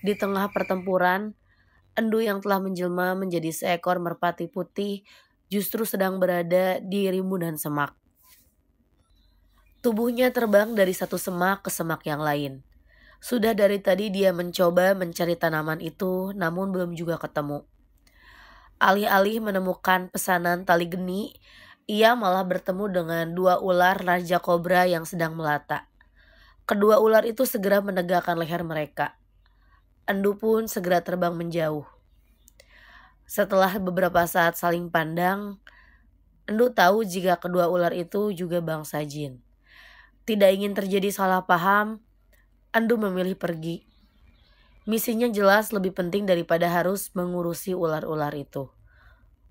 Di tengah pertempuran, Endu yang telah menjelma menjadi seekor merpati putih justru sedang berada di rimbunan semak. Tubuhnya terbang dari satu semak ke semak yang lain. Sudah dari tadi dia mencoba mencari tanaman itu, namun belum juga ketemu. Alih-alih menemukan pesanan tali geni, ia malah bertemu dengan dua ular raja kobra yang sedang melata. Kedua ular itu segera menegakkan leher mereka. Endu pun segera terbang menjauh. Setelah beberapa saat saling pandang, Endu tahu jika kedua ular itu juga bangsa jin. Tidak ingin terjadi salah paham, Endu memilih pergi. Misinya jelas lebih penting daripada harus mengurusi ular-ular itu.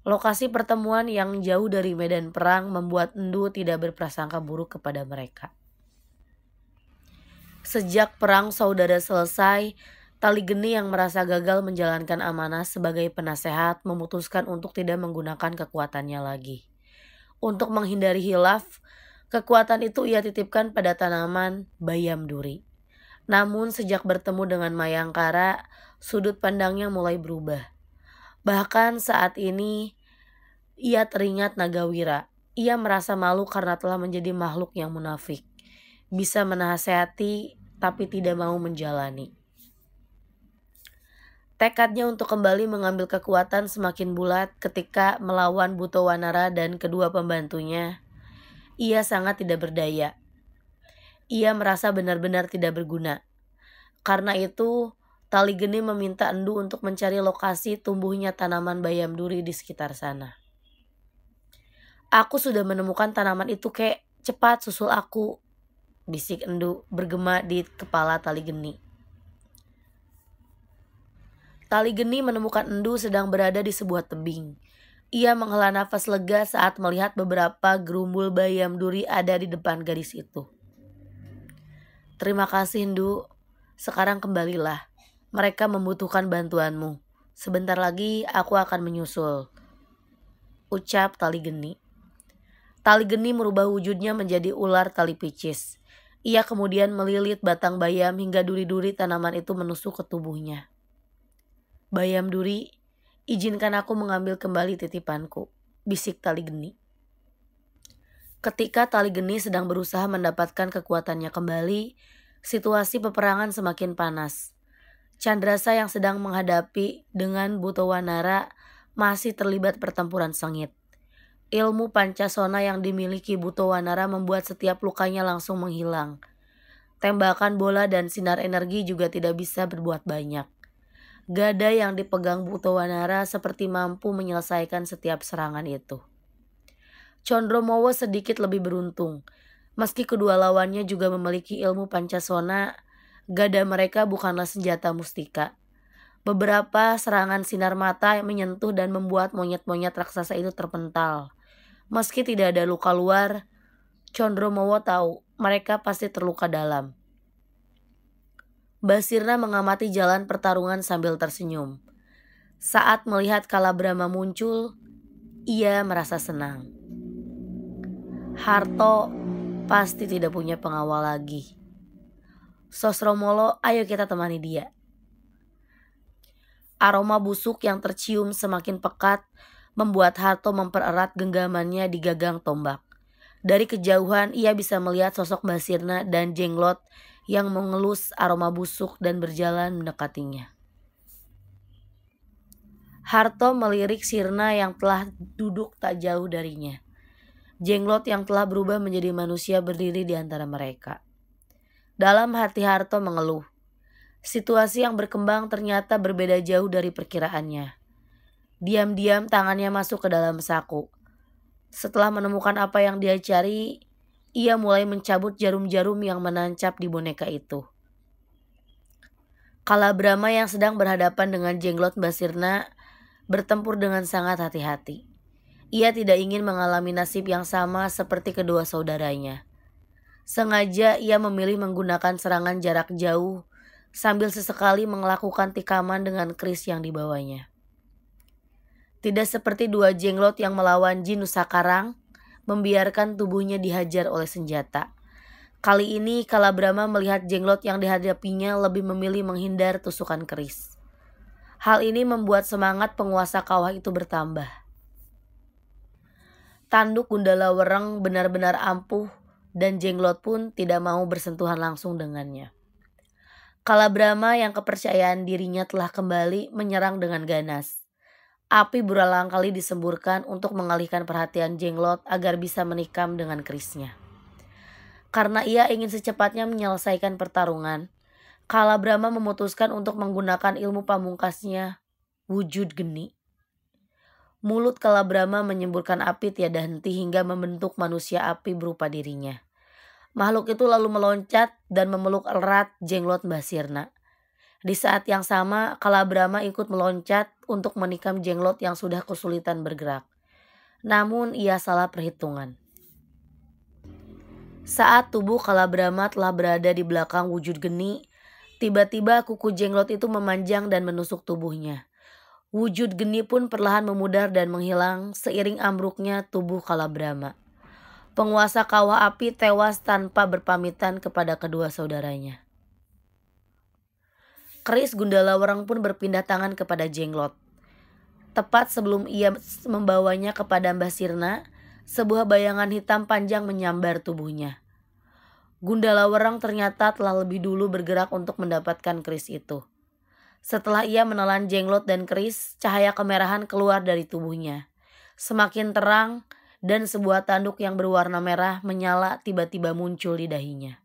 Lokasi pertemuan yang jauh dari medan perang membuat Endu tidak berprasangka buruk kepada mereka. Sejak perang saudara selesai, Tali Geni yang merasa gagal menjalankan amanah sebagai penasehat memutuskan untuk tidak menggunakan kekuatannya lagi. Untuk menghindari hilaf, kekuatan itu ia titipkan pada tanaman bayam duri. Namun sejak bertemu dengan Mayangkara, sudut pandangnya mulai berubah. Bahkan saat ini, ia teringat Nagawira. Ia merasa malu karena telah menjadi makhluk yang munafik. Bisa menasehati tapi tidak mau menjalani. Tekadnya untuk kembali mengambil kekuatan semakin bulat ketika melawan Butowanara dan kedua pembantunya. Ia sangat tidak berdaya. Ia merasa benar-benar tidak berguna. Karena itu, Tali Geni meminta Endu untuk mencari lokasi tumbuhnya tanaman bayam duri di sekitar sana. "Aku sudah menemukan tanaman itu, Kek. Cepat susul aku," bisik Endu bergema di kepala Tali Geni. Tali Geni menemukan Endu sedang berada di sebuah tebing. Ia menghela nafas lega saat melihat beberapa gerumbul bayam duri ada di depan gadis itu. "Terima kasih, Endu. Sekarang kembalilah. Mereka membutuhkan bantuanmu. Sebentar lagi aku akan menyusul," ucap Tali Geni. Tali Geni merubah wujudnya menjadi ular tali picis. Ia kemudian melilit batang bayam hingga duri-duri tanaman itu menusuk ke tubuhnya. "Bayam duri, izinkan aku mengambil kembali titipanku," bisik Tali Geni. Ketika Tali Geni sedang berusaha mendapatkan kekuatannya kembali, situasi peperangan semakin panas. Chandrasa yang sedang menghadapi dengan Butowanara masih terlibat pertempuran sengit. Ilmu Pancasona yang dimiliki Butowanara membuat setiap lukanya langsung menghilang. Tembakan bola dan sinar energi juga tidak bisa berbuat banyak. Gada yang dipegang Butowanara seperti mampu menyelesaikan setiap serangan itu. Condromowo sedikit lebih beruntung. Meski kedua lawannya juga memiliki ilmu Pancasona, gada mereka bukanlah senjata mustika. Beberapa serangan sinar mata menyentuh dan membuat monyet-monyet raksasa itu terpental. Meski tidak ada luka luar, Condromowo tahu mereka pasti terluka dalam. Basirna mengamati jalan pertarungan sambil tersenyum. Saat melihat Kalabrama muncul, ia merasa senang. Harto pasti tidak punya pengawal lagi. Sosromolo, ayo kita temani dia. Aroma busuk yang tercium semakin pekat membuat Harto mempererat genggamannya di gagang tombak. Dari kejauhan ia bisa melihat sosok Basirna dan Jenglot yang mengelus aroma busuk dan berjalan mendekatinya. Harto melirik Sirna yang telah duduk tak jauh darinya. Jenglot yang telah berubah menjadi manusia berdiri di antara mereka. Dalam hati Harto mengeluh. Situasi yang berkembang ternyata berbeda jauh dari perkiraannya. Diam-diam tangannya masuk ke dalam saku. Setelah menemukan apa yang dia cari, ia mulai mencabut jarum-jarum yang menancap di boneka itu. Kalabrama yang sedang berhadapan dengan Jenglot Basirna bertempur dengan sangat hati-hati. Ia tidak ingin mengalami nasib yang sama seperti kedua saudaranya. Sengaja ia memilih menggunakan serangan jarak jauh sambil sesekali melakukan tikaman dengan keris yang dibawanya. Tidak seperti dua Jenglot yang melawan Jin Nusa Karang, membiarkan tubuhnya dihajar oleh senjata. Kali ini Kalabrama melihat Jenglot yang dihadapinya lebih memilih menghindar tusukan keris. Hal ini membuat semangat penguasa kawah itu bertambah. Tanduk Gundala Wereng benar-benar ampuh dan Jenglot pun tidak mau bersentuhan langsung dengannya. Kalabrama yang kepercayaan dirinya telah kembali menyerang dengan ganas. Api berulang kali disemburkan untuk mengalihkan perhatian Jenglot agar bisa menikam dengan kerisnya. Karena ia ingin secepatnya menyelesaikan pertarungan, Kalabrama memutuskan untuk menggunakan ilmu pamungkasnya, wujud geni. Mulut Kalabrama menyemburkan api tiada henti hingga membentuk manusia api berupa dirinya. Makhluk itu lalu meloncat dan memeluk erat Jenglot Mbah Sirna. Di saat yang sama, Kalabrama ikut meloncat untuk menikam Jenglot yang sudah kesulitan bergerak. Namun ia salah perhitungan. Saat tubuh Kalabrama telah berada di belakang wujud geni, tiba-tiba kuku Jenglot itu memanjang dan menusuk tubuhnya. Wujud geni pun perlahan memudar dan menghilang seiring ambruknya tubuh Kalabrama. Penguasa kawah api tewas tanpa berpamitan kepada kedua saudaranya. Keris Gundala Wereng pun berpindah tangan kepada Jenglot. Tepat sebelum ia membawanya kepada Mbah Sirna, sebuah bayangan hitam panjang menyambar tubuhnya. Gundala Wereng ternyata telah lebih dulu bergerak untuk mendapatkan keris itu. Setelah ia menelan Jenglot dan keris, cahaya kemerahan keluar dari tubuhnya. Semakin terang dan sebuah tanduk yang berwarna merah menyala tiba-tiba muncul di dahinya.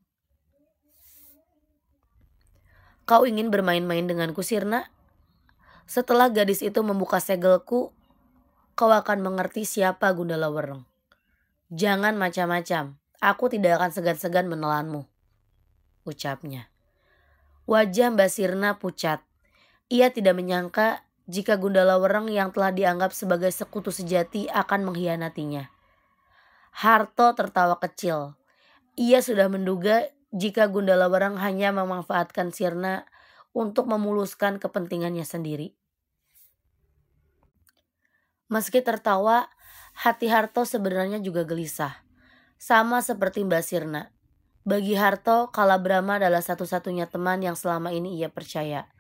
"Kau ingin bermain-main denganku, Sirna? Setelah gadis itu membuka segelku, kau akan mengerti siapa Gundala Wereng. Jangan macam-macam, aku tidak akan segan-segan menelanmu," ucapnya. Wajah Mbah Sirna pucat. Ia tidak menyangka jika Gundala Wereng yang telah dianggap sebagai sekutu sejati akan mengkhianatinya. Harto tertawa kecil. Ia sudah menduga jika Gundala Wereng hanya memanfaatkan Sirna untuk memuluskan kepentingannya sendiri. Meski tertawa, hati Harto sebenarnya juga gelisah. Sama seperti Mbah Sirna. Bagi Harto, Kalabrama adalah satu-satunya teman yang selama ini ia percaya.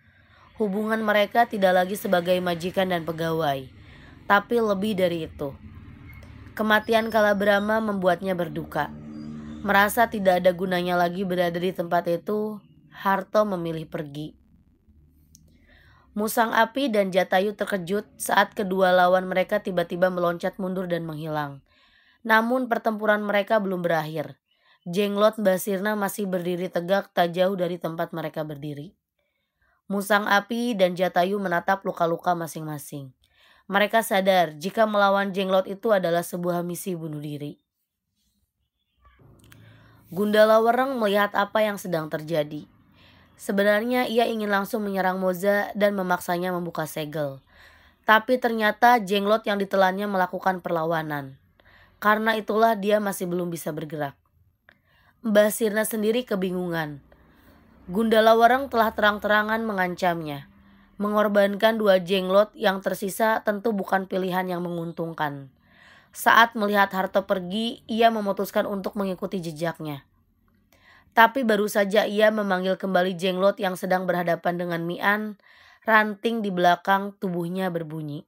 Hubungan mereka tidak lagi sebagai majikan dan pegawai, tapi lebih dari itu. Kematian Kalabrama membuatnya berduka. Merasa tidak ada gunanya lagi berada di tempat itu, Harto memilih pergi. Musang Api dan Jatayu terkejut saat kedua lawan mereka tiba-tiba meloncat mundur dan menghilang. Namun pertempuran mereka belum berakhir. Jenglot Mbah Sirna masih berdiri tegak tak jauh dari tempat mereka berdiri. Musang Api dan Jatayu menatap luka-luka masing-masing. Mereka sadar jika melawan Jenglot itu adalah sebuah misi bunuh diri. Gundala Wereng melihat apa yang sedang terjadi. Sebenarnya ia ingin langsung menyerang Moza dan memaksanya membuka segel. Tapi ternyata Jenglot yang ditelannya melakukan perlawanan. Karena itulah dia masih belum bisa bergerak. Mbah Sirna sendiri kebingungan. Gundala Wereng telah terang-terangan mengancamnya. Mengorbankan dua Jenglot yang tersisa tentu bukan pilihan yang menguntungkan. Saat melihat Harto pergi, ia memutuskan untuk mengikuti jejaknya. Tapi baru saja ia memanggil kembali Jenglot yang sedang berhadapan dengan Mian, ranting di belakang tubuhnya berbunyi.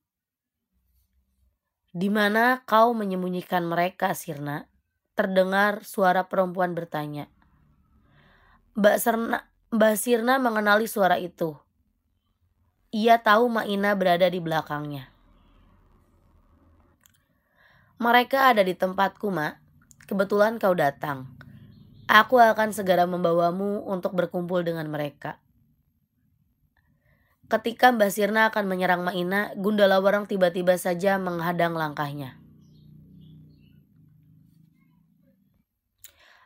"Di mana kau menyembunyikan mereka, Sirna?" Terdengar suara perempuan bertanya. Mbak Sirna mengenali suara itu. Ia tahu Maina berada di belakangnya. "Mereka ada di tempatku, Mak. Kebetulan kau datang. Aku akan segera membawamu untuk berkumpul dengan mereka." Ketika Mbah Sirna akan menyerang Maina, Gundala Wereng tiba-tiba saja menghadang langkahnya.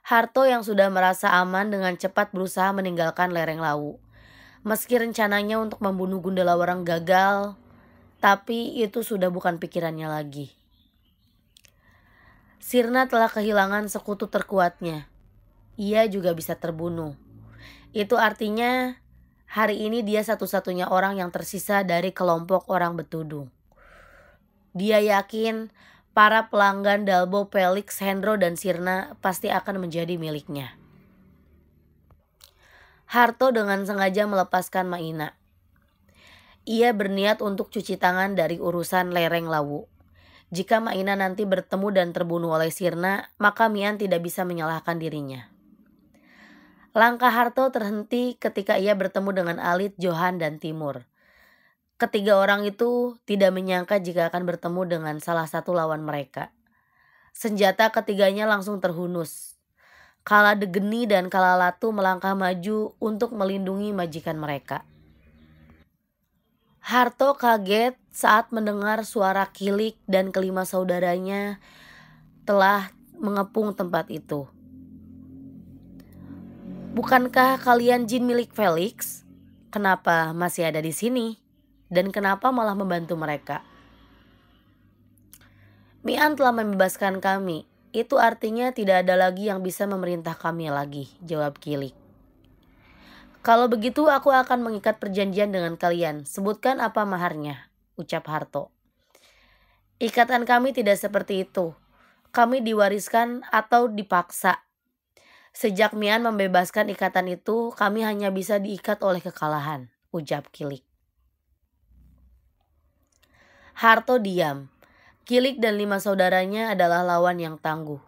Harto yang sudah merasa aman dengan cepat berusaha meninggalkan lereng Lawu. Meski rencananya untuk membunuh Gundala Wereng gagal, tapi itu sudah bukan pikirannya lagi. Sirna telah kehilangan sekutu terkuatnya. Ia juga bisa terbunuh. Itu artinya hari ini dia satu-satunya orang yang tersisa dari kelompok orang Betudu. Dia yakin para pelanggan Dalbo, Pelix, Hendro, dan Sirna pasti akan menjadi miliknya. Harto dengan sengaja melepaskan Maina. Ia berniat untuk cuci tangan dari urusan lereng Lawu. Jika Maina nanti bertemu dan terbunuh oleh Sirna, maka Mian tidak bisa menyalahkan dirinya. Langkah Harto terhenti ketika ia bertemu dengan Alit, Johan, dan Timur. Ketiga orang itu tidak menyangka jika akan bertemu dengan salah satu lawan mereka. Senjata ketiganya langsung terhunus. Kala Degeni dan Kala Latu melangkah maju untuk melindungi majikan mereka. Harto kaget saat mendengar suara Kilik dan kelima saudaranya telah mengepung tempat itu. "Bukankah kalian jin milik Felix? Kenapa masih ada di sini? Dan kenapa malah membantu mereka?" "Mian telah membebaskan kami. Itu artinya tidak ada lagi yang bisa memerintah kami lagi," jawab Kilik. "Kalau begitu aku akan mengikat perjanjian dengan kalian. Sebutkan apa maharnya," ucap Harto. "Ikatan kami tidak seperti itu. Kami diwariskan atau dipaksa. Sejak Mian membebaskan ikatan itu, kami hanya bisa diikat oleh kekalahan," ucap Kilik. Harto diam. Kilik dan lima saudaranya adalah lawan yang tangguh.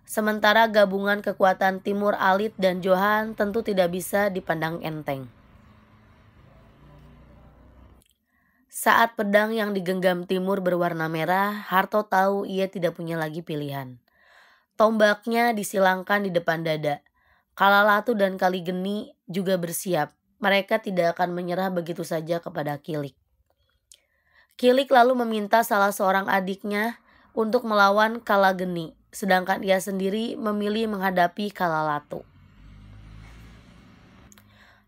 Sementara gabungan kekuatan Timur, Alit, dan Johan tentu tidak bisa dipandang enteng. Saat pedang yang digenggam Timur berwarna merah, Harto tahu ia tidak punya lagi pilihan. Tombaknya disilangkan di depan dada. Kala Latu dan Kali Geni juga bersiap. Mereka tidak akan menyerah begitu saja kepada Kilik. Kilik lalu meminta salah seorang adiknya untuk melawan Kala Geni, sedangkan ia sendiri memilih menghadapi Kala Latu.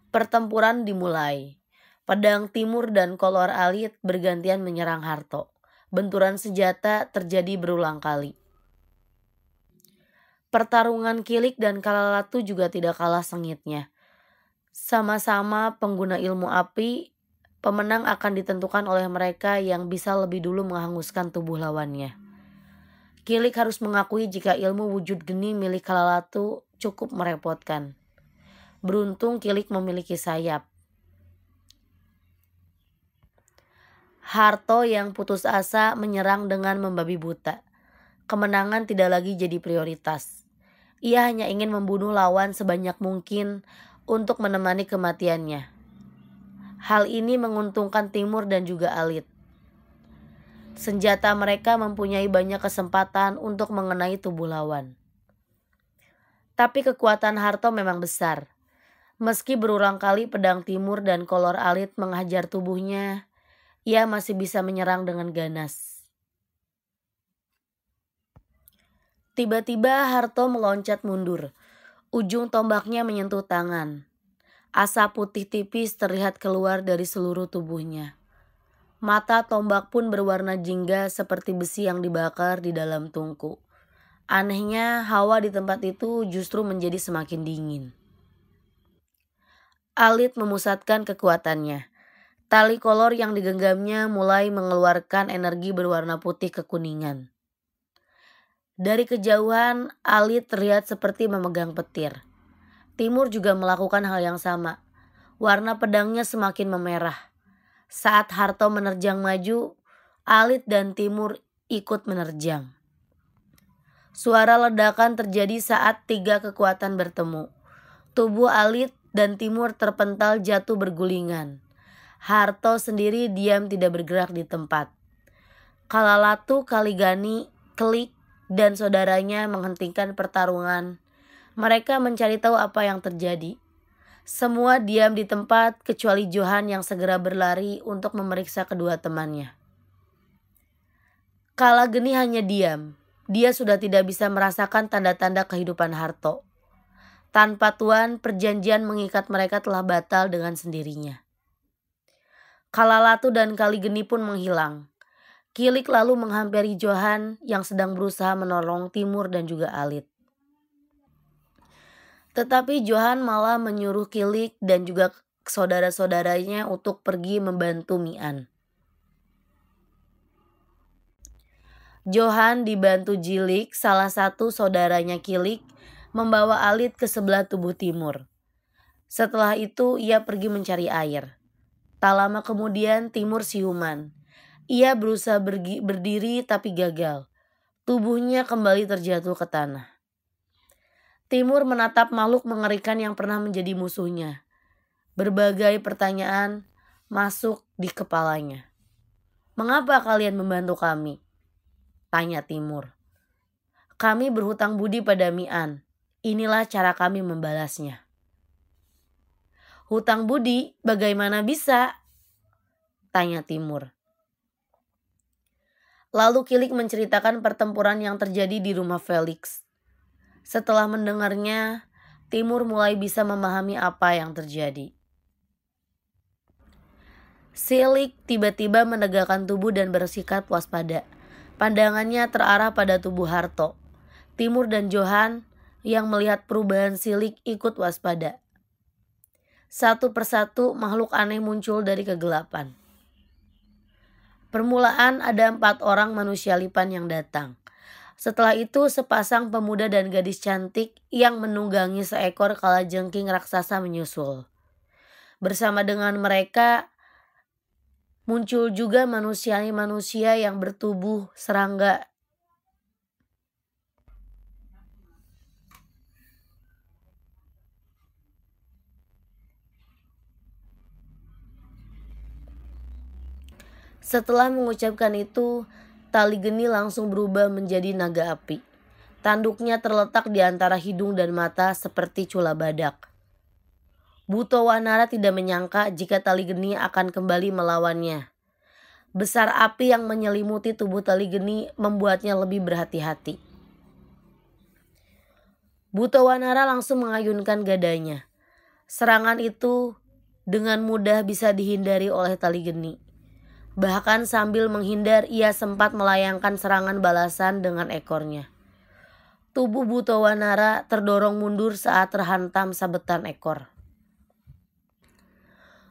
Pertempuran dimulai. Pedang Timur dan kolor Alit bergantian menyerang Harto. Benturan senjata terjadi berulang kali. Pertarungan Kilik dan Kala Latu juga tidak kalah sengitnya. Sama-sama pengguna ilmu api, pemenang akan ditentukan oleh mereka yang bisa lebih dulu menghanguskan tubuh lawannya. Kilik harus mengakui jika ilmu wujud geni milik Kala Latu cukup merepotkan. Beruntung Kilik memiliki sayap. Harto yang putus asa menyerang dengan membabi buta. Kemenangan tidak lagi jadi prioritas. Ia hanya ingin membunuh lawan sebanyak mungkin untuk menemani kematiannya. Hal ini menguntungkan Timur dan juga Alit. Senjata mereka mempunyai banyak kesempatan untuk mengenai tubuh lawan. Tapi kekuatan Harto memang besar. Meski berulang kali pedang Timur dan kolor Alit menghajar tubuhnya, ia masih bisa menyerang dengan ganas. Tiba-tiba Harto meloncat mundur. Ujung tombaknya menyentuh tangan. Asap putih tipis terlihat keluar dari seluruh tubuhnya. Mata tombak pun berwarna jingga seperti besi yang dibakar di dalam tungku. Anehnya, hawa di tempat itu justru menjadi semakin dingin. Alit memusatkan kekuatannya. Tali kolor yang digenggamnya mulai mengeluarkan energi berwarna putih kekuningan. Dari kejauhan, Alit terlihat seperti memegang petir. Timur juga melakukan hal yang sama. Warna pedangnya semakin memerah. Saat Harto menerjang maju, Alit dan Timur ikut menerjang. Suara ledakan terjadi saat tiga kekuatan bertemu. Tubuh Alit dan Timur terpental jatuh bergulingan. Harto sendiri diam tidak bergerak di tempat. Kala Latu, Kali Geni, Kilik, dan saudaranya menghentikan pertarungan. Mereka mencari tahu apa yang terjadi. Semua diam di tempat kecuali Johan yang segera berlari untuk memeriksa kedua temannya. Kala Geni hanya diam. Dia sudah tidak bisa merasakan tanda-tanda kehidupan Harto. Tanpa tuan, perjanjian mengikat mereka telah batal dengan sendirinya. Kala Latu dan Kali Geni pun menghilang. Kilik lalu menghampiri Johan yang sedang berusaha menolong Timur dan juga Alit. Tetapi Johan malah menyuruh Kilik dan juga saudara-saudaranya untuk pergi membantu Mian. Johan dibantu Jilik, salah satu saudaranya Kilik, membawa Alit ke sebelah tubuh Timur. Setelah itu ia pergi mencari air. Tak lama kemudian Timur siuman. Ia berusaha berdiri tapi gagal. Tubuhnya kembali terjatuh ke tanah. Timur menatap makhluk mengerikan yang pernah menjadi musuhnya. Berbagai pertanyaan masuk di kepalanya. "Mengapa kalian membantu kami?" tanya Timur. "Kami berhutang budi pada Mian. Inilah cara kami membalasnya." "Hutang budi bagaimana bisa?" tanya Timur. Lalu Kilik menceritakan pertempuran yang terjadi di rumah Felix. Setelah mendengarnya, Timur mulai bisa memahami apa yang terjadi. Kilik tiba-tiba menegakkan tubuh dan bersikap waspada. Pandangannya terarah pada tubuh Harto. Timur dan Johan yang melihat perubahan Kilik ikut waspada. Satu persatu makhluk aneh muncul dari kegelapan. Permulaan ada 4 orang manusia lipan yang datang. Setelah itu sepasang pemuda dan gadis cantik yang menunggangi seekor kalajengking raksasa menyusul. Bersama dengan mereka muncul juga manusia yang bertubuh serangga. Setelah mengucapkan itu, tali geni langsung berubah menjadi naga api. Tanduknya terletak di antara hidung dan mata seperti cula badak. Butowanara tidak menyangka jika tali geni akan kembali melawannya. Besar api yang menyelimuti tubuh tali geni membuatnya lebih berhati-hati. Butowanara langsung mengayunkan gadanya. Serangan itu dengan mudah bisa dihindari oleh tali geni. Bahkan sambil menghindar ia sempat melayangkan serangan balasan dengan ekornya. Tubuh Butowanara terdorong mundur saat terhantam sabetan ekor.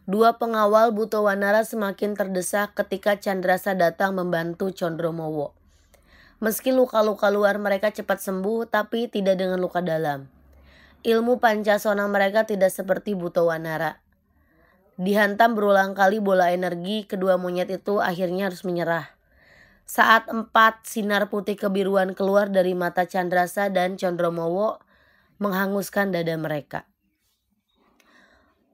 Dua pengawal Butowanara semakin terdesak ketika Candrasa datang membantu Condromowo. Meski luka-luka luar mereka cepat sembuh, tapi tidak dengan luka dalam. Ilmu pancasona mereka tidak seperti Butowanara. Dihantam berulang kali bola energi, kedua monyet itu akhirnya harus menyerah. Saat 4 sinar putih kebiruan keluar dari mata Candrasa dan Condromowo menghanguskan dada mereka.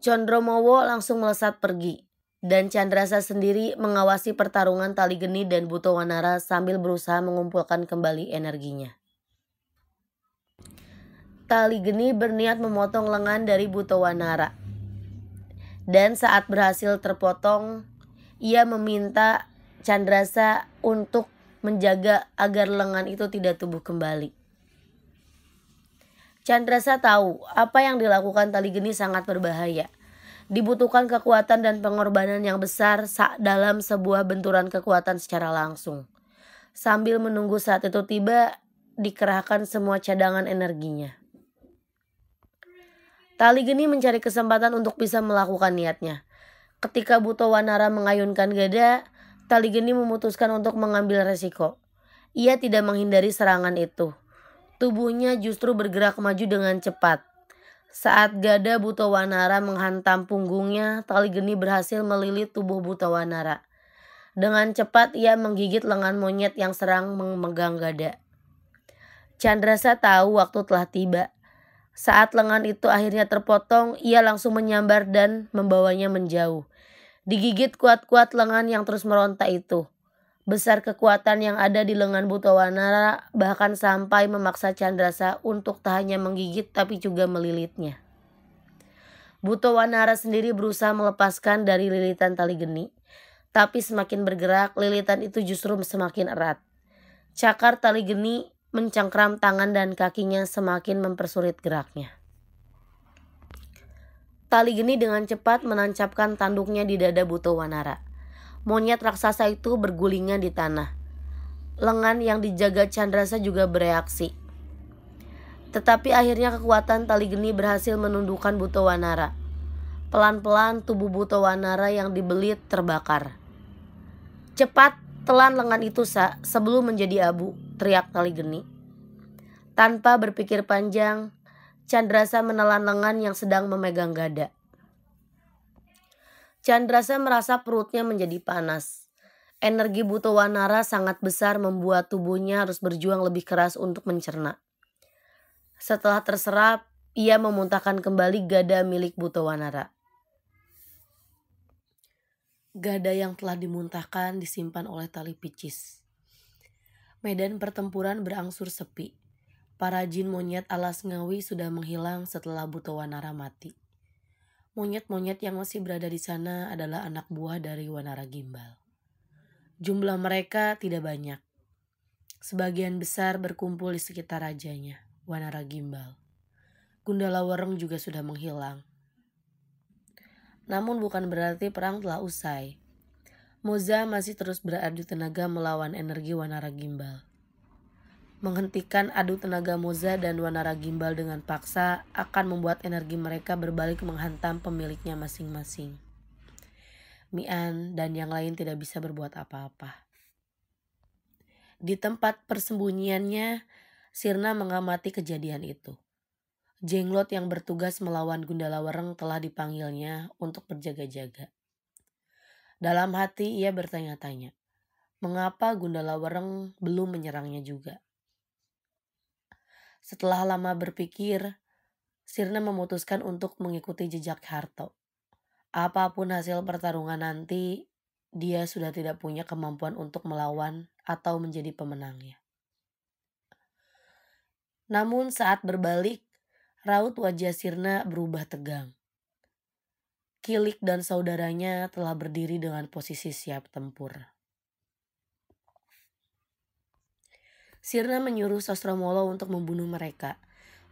Condromowo langsung melesat pergi, dan Candrasa sendiri mengawasi pertarungan tali geni dan Butowanara sambil berusaha mengumpulkan kembali energinya. Tali geni berniat memotong lengan dari Butowanara. Dan saat berhasil terpotong, ia meminta Candrasa untuk menjaga agar lengan itu tidak tumbuh kembali. Candrasa tahu apa yang dilakukan tali geni sangat berbahaya. Dibutuhkan kekuatan dan pengorbanan yang besar dalam sebuah benturan kekuatan secara langsung. Sambil menunggu saat itu tiba, dikerahkan semua cadangan energinya. Tali geni mencari kesempatan untuk bisa melakukan niatnya. Ketika Butowanara mengayunkan gada, tali geni memutuskan untuk mengambil resiko. Ia tidak menghindari serangan itu. Tubuhnya justru bergerak maju dengan cepat. Saat gada Butowanara menghantam punggungnya, tali geni berhasil melilit tubuh Butowanara. Dengan cepat ia menggigit lengan monyet yang sedang memegang gada. Candrasa tahu waktu telah tiba. Saat lengan itu akhirnya terpotong, ia langsung menyambar dan membawanya menjauh. Digigit kuat-kuat lengan yang terus meronta itu. Besar kekuatan yang ada di lengan Butowanara bahkan sampai memaksa Candrasa untuk tak hanya menggigit tapi juga melilitnya. Butowanara sendiri berusaha melepaskan dari lilitan tali geni. Tapi semakin bergerak, lilitan itu justru semakin erat. Cakar tali geni mencengkram tangan dan kakinya semakin mempersulit geraknya. Tali geni dengan cepat menancapkan tanduknya di dada Butowanara. Monyet raksasa itu bergulingan di tanah. Lengan yang dijaga Candrasa juga bereaksi. Tetapi akhirnya kekuatan tali geni berhasil menundukkan Butowanara. Pelan-pelan tubuh Butowanara yang dibelit terbakar. "Cepat, telan lengan itu, sebelum menjadi abu," teriak tali geni. Tanpa berpikir panjang, Chandrasa menelan lengan yang sedang memegang gada. Chandrasa merasa perutnya menjadi panas. Energi Butowanara sangat besar membuat tubuhnya harus berjuang lebih keras untuk mencerna. Setelah terserap, ia memuntahkan kembali gada milik Butowanara. Gada yang telah dimuntahkan disimpan oleh tali picis. Medan pertempuran berangsur sepi. Para jin monyet alas Ngawi sudah menghilang setelah Butowanara mati. Monyet-monyet yang masih berada di sana adalah anak buah dari Wanara Gimbal. Jumlah mereka tidak banyak. Sebagian besar berkumpul di sekitar rajanya, Wanara Gimbal. Gundala Wereng juga sudah menghilang. Namun bukan berarti perang telah usai. Moza masih terus beradu tenaga melawan energi Wanara Gimbal. Menghentikan adu tenaga Moza dan Wanara Gimbal dengan paksa akan membuat energi mereka berbalik menghantam pemiliknya masing-masing. Mian dan yang lain tidak bisa berbuat apa-apa. Di tempat persembunyiannya, Sirna mengamati kejadian itu. Jenglot yang bertugas melawan Gundala Wereng telah dipanggilnya untuk berjaga-jaga. Dalam hati ia bertanya-tanya, mengapa Gundala Wereng belum menyerangnya juga? Setelah lama berpikir, Sirna memutuskan untuk mengikuti jejak Harto. Apapun hasil pertarungan nanti, dia sudah tidak punya kemampuan untuk melawan atau menjadi pemenangnya. Namun saat berbalik, raut wajah Sirna berubah tegang. Kilik dan saudaranya telah berdiri dengan posisi siap tempur. Sirna menyuruh Sosromolo untuk membunuh mereka.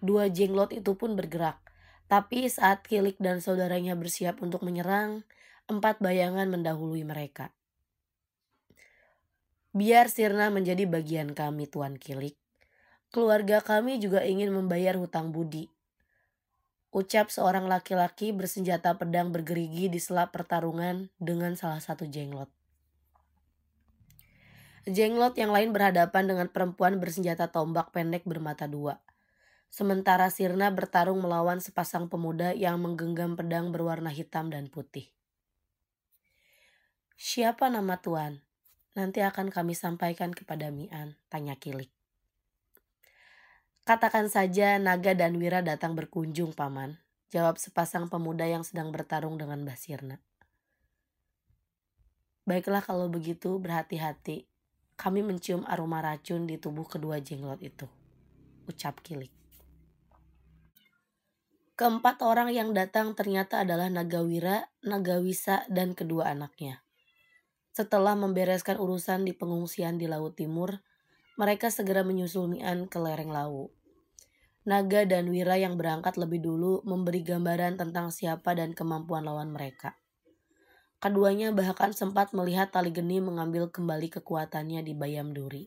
Dua jenglot itu pun bergerak. Tapi saat Kilik dan saudaranya bersiap untuk menyerang, 4 bayangan mendahului mereka. Biar Sirna menjadi bagian kami, Tuan Kilik. Keluarga kami juga ingin membayar hutang budi. Ucap seorang laki-laki bersenjata pedang bergerigi di sela pertarungan dengan salah satu jenglot. Jenglot yang lain berhadapan dengan perempuan bersenjata tombak pendek bermata dua. Sementara Sirna bertarung melawan sepasang pemuda yang menggenggam pedang berwarna hitam dan putih. Siapa nama Tuan? Nanti akan kami sampaikan kepada Mian, tanya Kilik. Katakan saja Naga dan Wira datang berkunjung, Paman, jawab sepasang pemuda yang sedang bertarung dengan Mbah Sirna. Baiklah kalau begitu, berhati-hati. Kami mencium aroma racun di tubuh kedua jenglot itu, ucap Kilik. Keempat orang yang datang ternyata adalah Nagawira, Nagawisa, dan kedua anaknya. Setelah membereskan urusan di pengungsian di Laut Timur, mereka segera menyusul Mian ke lereng Lawu. Naga dan Wira yang berangkat lebih dulu memberi gambaran tentang siapa dan kemampuan lawan mereka. Keduanya bahkan sempat melihat tali geni mengambil kembali kekuatannya di Bayam Duri.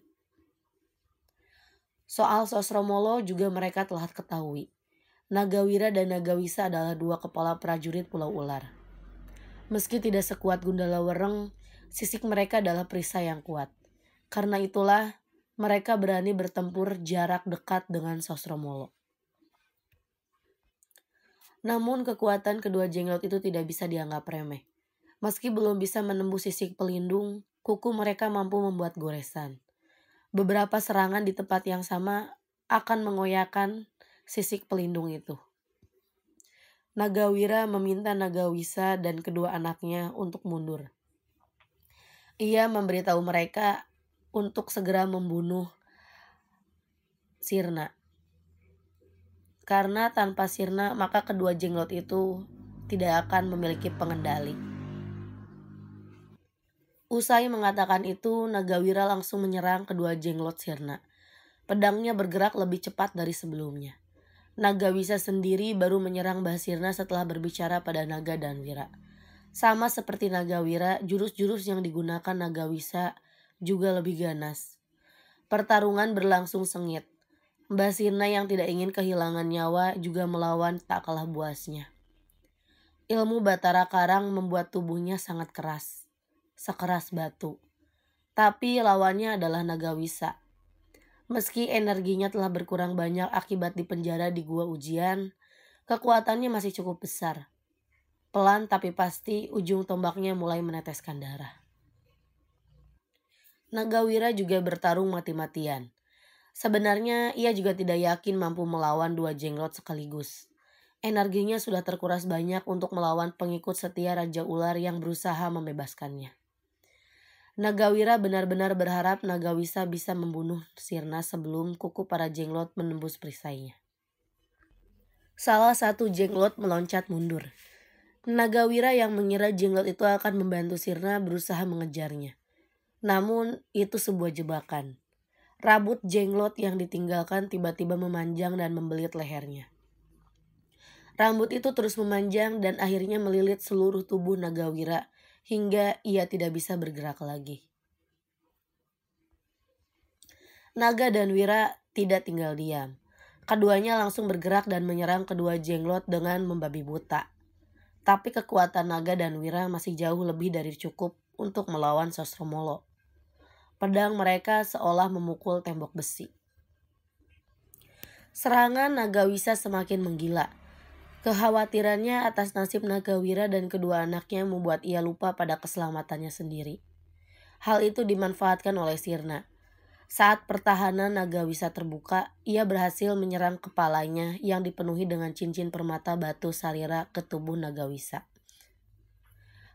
Soal Sosromolo juga mereka telah ketahui. Nagawira dan Nagawisa adalah 2 kepala prajurit Pulau Ular. Meski tidak sekuat Gundala Wereng, sisik mereka adalah perisai yang kuat. Karena itulah mereka berani bertempur jarak dekat dengan Sosromolo. Namun kekuatan kedua jenglot itu tidak bisa dianggap remeh. Meski belum bisa menembus sisik pelindung, kuku mereka mampu membuat goresan. Beberapa serangan di tempat yang sama akan mengoyakkan sisik pelindung itu. Nagawira meminta Nagawisa dan kedua anaknya untuk mundur. Ia memberitahu mereka untuk segera membunuh Sirna. Karena tanpa Sirna maka kedua jenglot itu tidak akan memiliki pengendali. Usai mengatakan itu, Nagawira langsung menyerang kedua jenglot Sirna. Pedangnya bergerak lebih cepat dari sebelumnya. Nagawisa sendiri baru menyerang Mbah Sirna setelah berbicara pada Naga dan Wira. Sama seperti Nagawira, jurus-jurus yang digunakan Nagawisa juga lebih ganas. Pertarungan berlangsung sengit. Mbah Sirna yang tidak ingin kehilangan nyawa juga melawan tak kalah buasnya. Ilmu Batara Karang membuat tubuhnya sangat keras, sekeras batu. Tapi lawannya adalah Nagawisa. Meski energinya telah berkurang banyak akibat dipenjara di gua ujian, kekuatannya masih cukup besar. Pelan tapi pasti ujung tombaknya mulai meneteskan darah. Nagawira juga bertarung mati-matian. Sebenarnya ia juga tidak yakin mampu melawan dua jenglot sekaligus. Energinya sudah terkuras banyak untuk melawan pengikut setia Raja Ular yang berusaha membebaskannya. Nagawira benar-benar berharap Nagawisa bisa membunuh Sirna sebelum kuku para jenglot menembus perisainya. Salah satu jenglot meloncat mundur. Nagawira yang mengira jenglot itu akan membantu Sirna berusaha mengejarnya. Namun itu sebuah jebakan. Rambut jenglot yang ditinggalkan tiba-tiba memanjang dan membelit lehernya. Rambut itu terus memanjang dan akhirnya melilit seluruh tubuh Nagawira hingga ia tidak bisa bergerak lagi. Naga dan Wira tidak tinggal diam. Keduanya langsung bergerak dan menyerang kedua jenglot dengan membabi buta. Tapi kekuatan Naga dan Wira masih jauh lebih dari cukup untuk melawan Sosromolo. Pedang mereka seolah memukul tembok besi. Serangan Nagawisa semakin menggila. Kekhawatirannya atas nasib Nagawira dan kedua anaknya membuat ia lupa pada keselamatannya sendiri. Hal itu dimanfaatkan oleh Sirna. Saat pertahanan Nagawisa terbuka, ia berhasil menyerang kepalanya yang dipenuhi dengan cincin permata batu Sarira ke tubuh Nagawisa.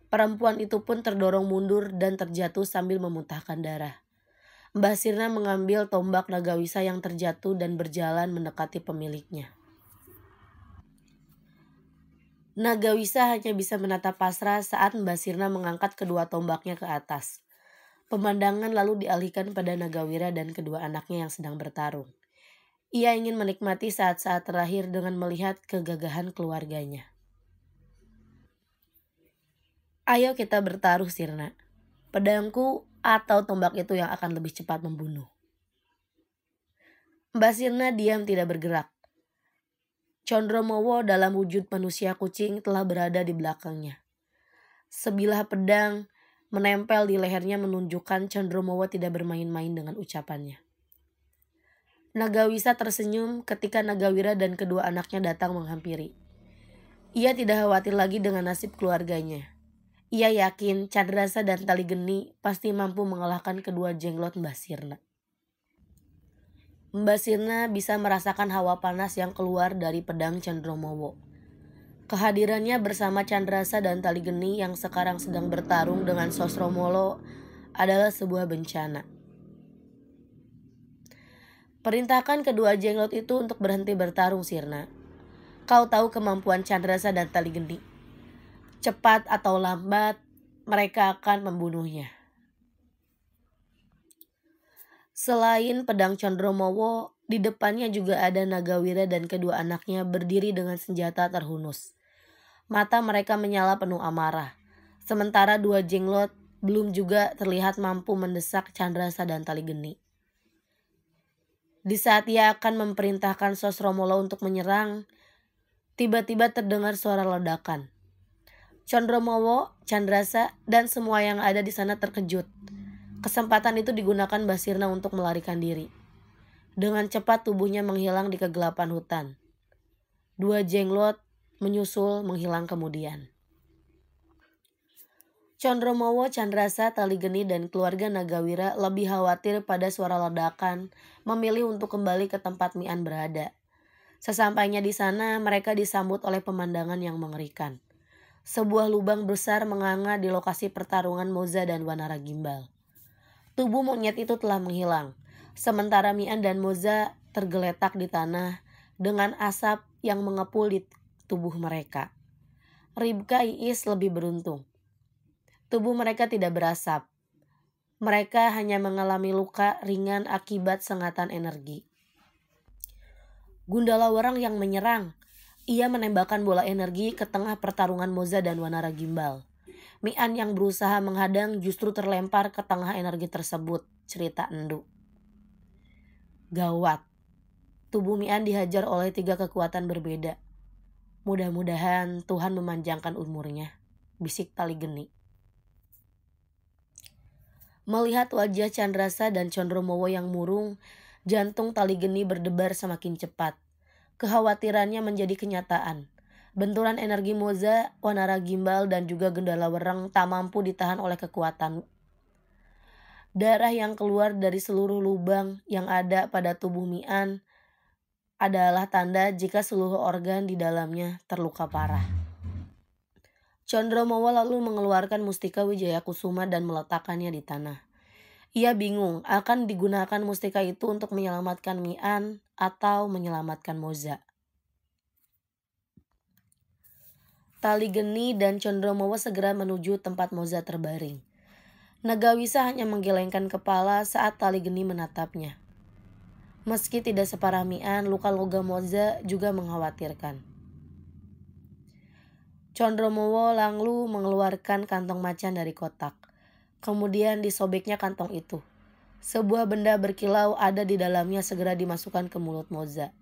Perempuan itu pun terdorong mundur dan terjatuh sambil memuntahkan darah. Mbah Sirna mengambil tombak Nagawisa yang terjatuh dan berjalan mendekati pemiliknya. Nagawisa hanya bisa menatap pasrah saat Mbah Sirna mengangkat kedua tombaknya ke atas. Pemandangan lalu dialihkan pada Nagawira dan kedua anaknya yang sedang bertarung. Ia ingin menikmati saat-saat terakhir dengan melihat kegagahan keluarganya. Ayo kita bertaruh, Sirna. Pedangku atau tombak itu yang akan lebih cepat membunuh. Mbah Sirna diam tidak bergerak. Condromowo dalam wujud manusia kucing telah berada di belakangnya. Sebilah pedang menempel di lehernya menunjukkan Condromowo tidak bermain-main dengan ucapannya. Nagawisa tersenyum ketika Nagawira dan kedua anaknya datang menghampiri. Ia tidak khawatir lagi dengan nasib keluarganya. Ia yakin Candrasa dan Tali Geni pasti mampu mengalahkan kedua jenglot Mbah Sirna. Mbah Sirna bisa merasakan hawa panas yang keluar dari pedang Condromowo. Kehadirannya bersama Candrasa dan Tali Geni yang sekarang sedang bertarung dengan Sosromolo adalah sebuah bencana. Perintahkan kedua jenglot itu untuk berhenti bertarung, Sirna. Kau tahu kemampuan Candrasa dan Tali Geni. Cepat atau lambat, mereka akan membunuhnya. Selain pedang Condromowo, di depannya juga ada Nagawira dan kedua anaknya berdiri dengan senjata terhunus. Mata mereka menyala penuh amarah. Sementara dua jenglot belum juga terlihat mampu mendesak Candrasa dan Tali Geni. Di saat ia akan memerintahkan Sosromolo untuk menyerang, tiba-tiba terdengar suara ledakan. Condromowo, Candrasa, dan semua yang ada di sana terkejut. Kesempatan itu digunakan Mbah Sirna untuk melarikan diri. Dengan cepat tubuhnya menghilang di kegelapan hutan. Dua jenglot menyusul menghilang kemudian. Condromowo, Candrasa, Tali Geni, dan keluarga Nagawira lebih khawatir pada suara ledakan, memilih untuk kembali ke tempat Mian berada. Sesampainya di sana, mereka disambut oleh pemandangan yang mengerikan. Sebuah lubang besar menganga di lokasi pertarungan Moza dan Wanara Gimbal. Tubuh monyet itu telah menghilang, sementara Mian dan Moza tergeletak di tanah dengan asap yang mengepul di tubuh mereka. Ribka Iis lebih beruntung. Tubuh mereka tidak berasap. Mereka hanya mengalami luka ringan akibat sengatan energi. Gundala Werang yang menyerang. Ia menembakkan bola energi ke tengah pertarungan Moza dan Wanara Gimbal. Mian yang berusaha menghadang justru terlempar ke tengah energi tersebut, cerita Endu. Gawat. Tubuh Mian dihajar oleh 3 kekuatan berbeda. Mudah-mudahan Tuhan memanjangkan umurnya, bisik Tali Geni. Melihat wajah Candrasa dan Condromowo yang murung, Jantung Tali Geni berdebar semakin cepat. Kekhawatirannya menjadi kenyataan. Benturan energi Moza, Wanara Gimbal, dan juga Gendala Wereng tak mampu ditahan oleh kekuatan. Darah yang keluar dari seluruh lubang yang ada pada tubuh Mian adalah tanda jika seluruh organ di dalamnya terluka parah. Condromowo lalu mengeluarkan mustika Wijaya Kusuma dan meletakkannya di tanah. Ia bingung akan digunakan mustika itu untuk menyelamatkan Mian atau menyelamatkan Moza. Tali Geni dan Condromowo segera menuju tempat Moza terbaring. Nagawisa hanya menggelengkan kepala saat Tali Geni menatapnya. Meski tidak separah Mian, luka logam Moza juga mengkhawatirkan. Condromowo lalu mengeluarkan kantong macan dari kotak. Kemudian disobeknya kantong itu. Sebuah benda berkilau ada di dalamnya segera dimasukkan ke mulut Moza.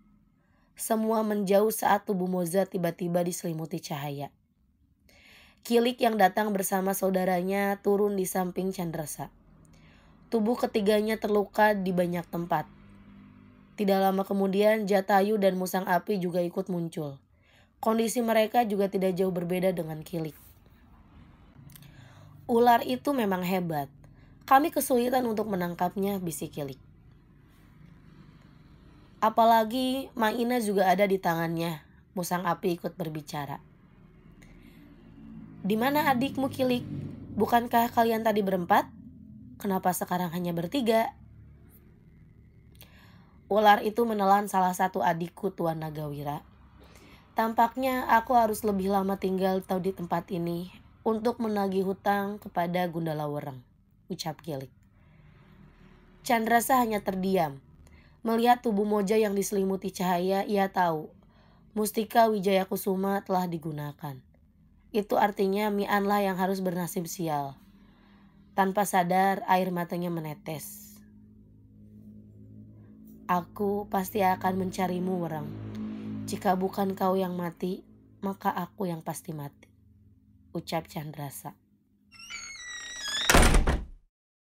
Semua menjauh saat tubuh Moza tiba-tiba diselimuti cahaya. Kilik yang datang bersama saudaranya turun di samping Candrasa. Tubuh ketiganya terluka di banyak tempat. Tidak lama kemudian Jatayu dan Musang Api juga ikut muncul. Kondisi mereka juga tidak jauh berbeda dengan Kilik. Ular itu memang hebat. Kami kesulitan untuk menangkapnya, bisik Kilik. Apalagi Maina juga ada di tangannya, Musang Api ikut berbicara. Di mana adikmu, Kilik? Bukankah kalian tadi berempat? Kenapa sekarang hanya bertiga? Ular itu menelan salah satu adikku, Tuan Nagawira. Tampaknya aku harus lebih lama tinggal di tempat ini untuk menagih hutang kepada Gundala Wereng, ucap Kilik. Candrasa hanya terdiam. Melihat tubuh Moja yang diselimuti cahaya, ia tahu mustika Wijaya Kusuma telah digunakan. Itu artinya Mianlah yang harus bernasib sial. Tanpa sadar air matanya menetes. Aku pasti akan mencarimu, Wereng. Jika bukan kau yang mati, maka aku yang pasti mati, ucap Candrasa.